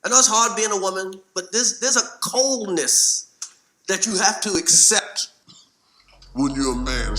I know it's hard being a woman, but there's a coldness that you have to accept when you're a man.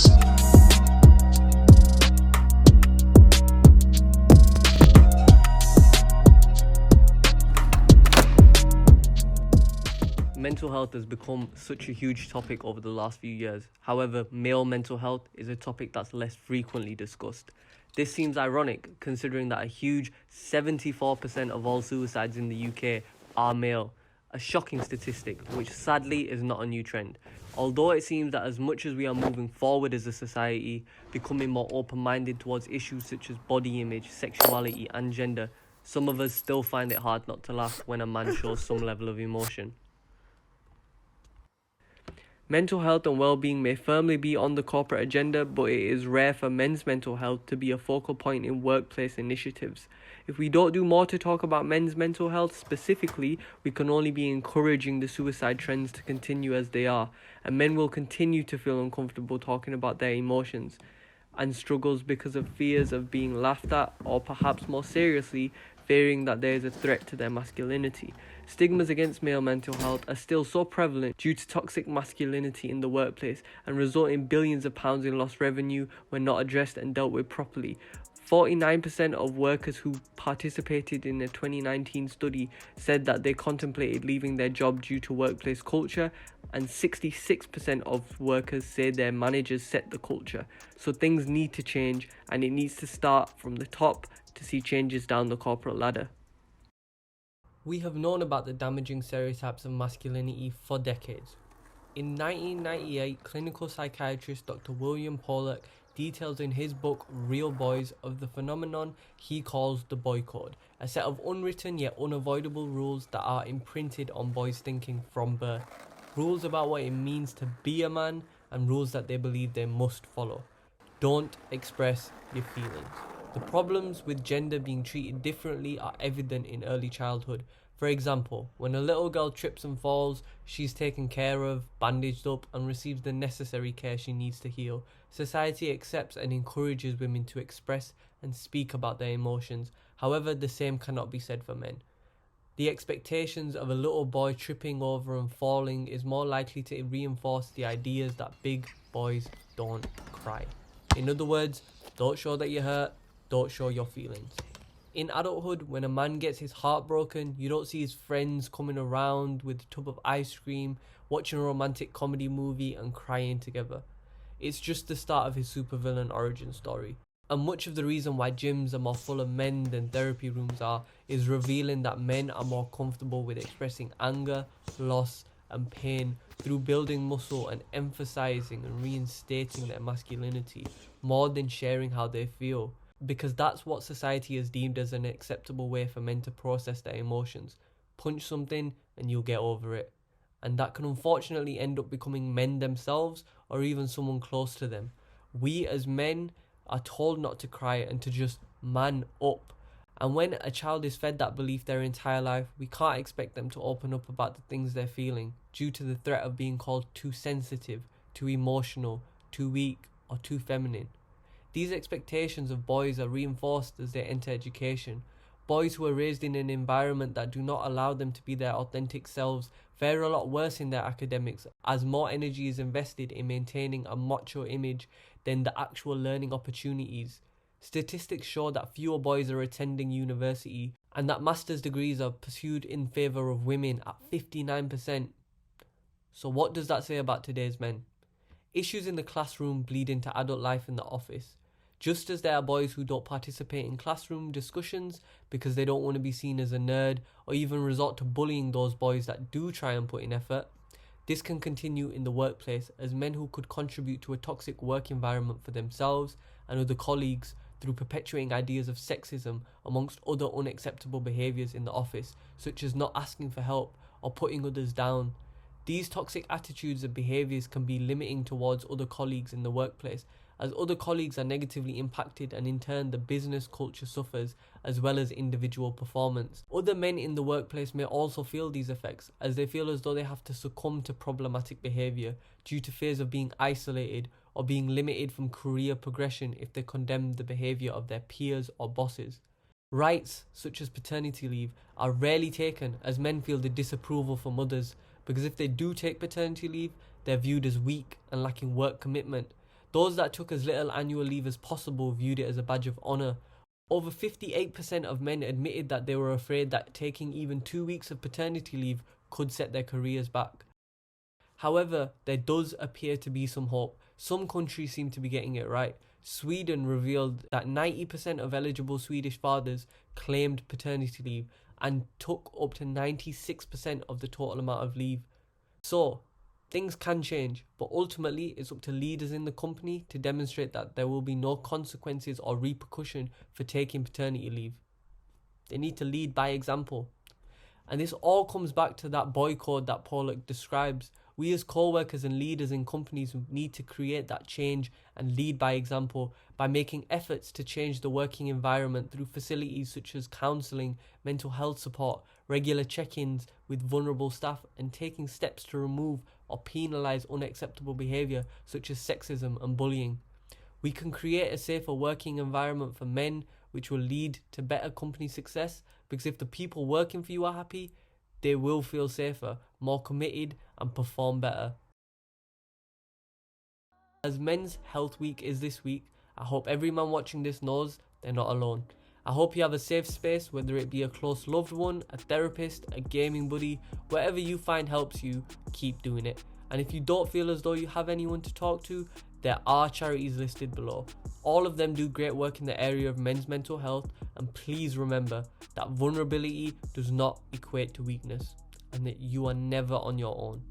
Mental health has become such a huge topic over the last few years. However, male mental health is a topic that's less frequently discussed. This seems ironic considering that a huge 74% of all suicides in the UK are male, a shocking statistic which sadly is not a new trend. Although it seems that as much as we are moving forward as a society, becoming more open-minded towards issues such as body image, sexuality and gender, some of us still find it hard not to laugh when a man shows some level of emotion. Mental health and well-being may firmly be on the corporate agenda, but it is rare for men's mental health to be a focal point in workplace initiatives. If we don't do more to talk about men's mental health specifically, we can only be encouraging the suicide trends to continue as they are, and men will continue to feel uncomfortable talking about their emotions and struggles because of fears of being laughed at, or perhaps more seriously, fearing that there is a threat to their masculinity. Stigmas against male mental health are still so prevalent due to toxic masculinity in the workplace and result in billions of pounds in lost revenue when not addressed and dealt with properly. 49% of workers who participated in a 2019 study said that they contemplated leaving their job due to workplace culture, and 66% of workers say their managers set the culture. So things need to change, and it needs to start from the top to see changes down the corporate ladder. We have known about the damaging stereotypes of masculinity for decades. In 1998, clinical psychiatrist Dr. William Pollack details in his book Real Boys of the phenomenon he calls the boy code, a set of unwritten yet unavoidable rules that are imprinted on boys' thinking from birth. Rules about what it means to be a man and rules that they believe they must follow. Don't express your feelings. The problems with gender being treated differently are evident in early childhood. For example, when a little girl trips and falls, she's taken care of, bandaged up, and receives the necessary care she needs to heal. Society accepts and encourages women to express and speak about their emotions. However, the same cannot be said for men. The expectations of a little boy tripping over and falling is more likely to reinforce the ideas that big boys don't cry. In other words, don't show that you're hurt, don't show your feelings. In adulthood, when a man gets his heart broken, you don't see his friends coming around with a tub of ice cream, watching a romantic comedy movie and crying together. It's just the start of his supervillain origin story. And much of the reason why gyms are more full of men than therapy rooms are is revealing that men are more comfortable with expressing anger, loss and pain through building muscle and emphasizing and reinstating their masculinity more than sharing how they feel. Because that's what society has deemed as an acceptable way for men to process their emotions. Punch something and you'll get over it. And that can unfortunately end up becoming men themselves or even someone close to them. We as men are told not to cry and to just man up. And when a child is fed that belief their entire life, we can't expect them to open up about the things they're feeling due to the threat of being called too sensitive, too emotional, too weak, or too feminine. These expectations of boys are reinforced as they enter education. Boys who are raised in an environment that do not allow them to be their authentic selves fare a lot worse in their academics, as more energy is invested in maintaining a macho image than the actual learning opportunities. Statistics show that fewer boys are attending university and that master's degrees are pursued in favour of women at 59%. So what does that say about today's men? Issues in the classroom bleed into adult life in the office. Just as there are boys who don't participate in classroom discussions because they don't want to be seen as a nerd or even resort to bullying those boys that do try and put in effort, this can continue in the workplace as men who could contribute to a toxic work environment for themselves and other colleagues through perpetuating ideas of sexism amongst other unacceptable behaviours in the office, such as not asking for help or putting others down. These toxic attitudes and behaviours can be limiting towards other colleagues in the workplace, as other colleagues are negatively impacted and in turn the business culture suffers, as well as individual performance. Other men in the workplace may also feel these effects, as they feel as though they have to succumb to problematic behaviour due to fears of being isolated or being limited from career progression if they condemn the behaviour of their peers or bosses. Rights, such as paternity leave, are rarely taken as men feel the disapproval from others, because if they do take paternity leave, they're viewed as weak and lacking work commitment. Those that took as little annual leave as possible viewed it as a badge of honour. Over 58% of men admitted that they were afraid that taking even 2 weeks of paternity leave could set their careers back. However, there does appear to be some hope. Some countries seem to be getting it right. Sweden revealed that 90% of eligible Swedish fathers claimed paternity leave and took up to 96% of the total amount of leave. So, things can change, but ultimately it's up to leaders in the company to demonstrate that there will be no consequences or repercussion for taking paternity leave. They need to lead by example. And this all comes back to that boy code that Pollock describes. We as co-workers and leaders in companies need to create that change and lead by example by making efforts to change the working environment through facilities such as counselling, mental health support, regular check-ins with vulnerable staff, and taking steps to remove or penalise unacceptable behaviour such as sexism and bullying. We can create a safer working environment for men, which will lead to better company success, because if the people working for you are happy, they will feel safer, more committed, and perform better. As Men's Health Week is this week, I hope every man watching this knows they're not alone. I hope you have a safe space, whether it be a close loved one, a therapist, a gaming buddy, whatever you find helps you, keep doing it. And if you don't feel as though you have anyone to talk to, there are charities listed below. All of them do great work in the area of men's mental health, and please remember that vulnerability does not equate to weakness, and that you are never on your own.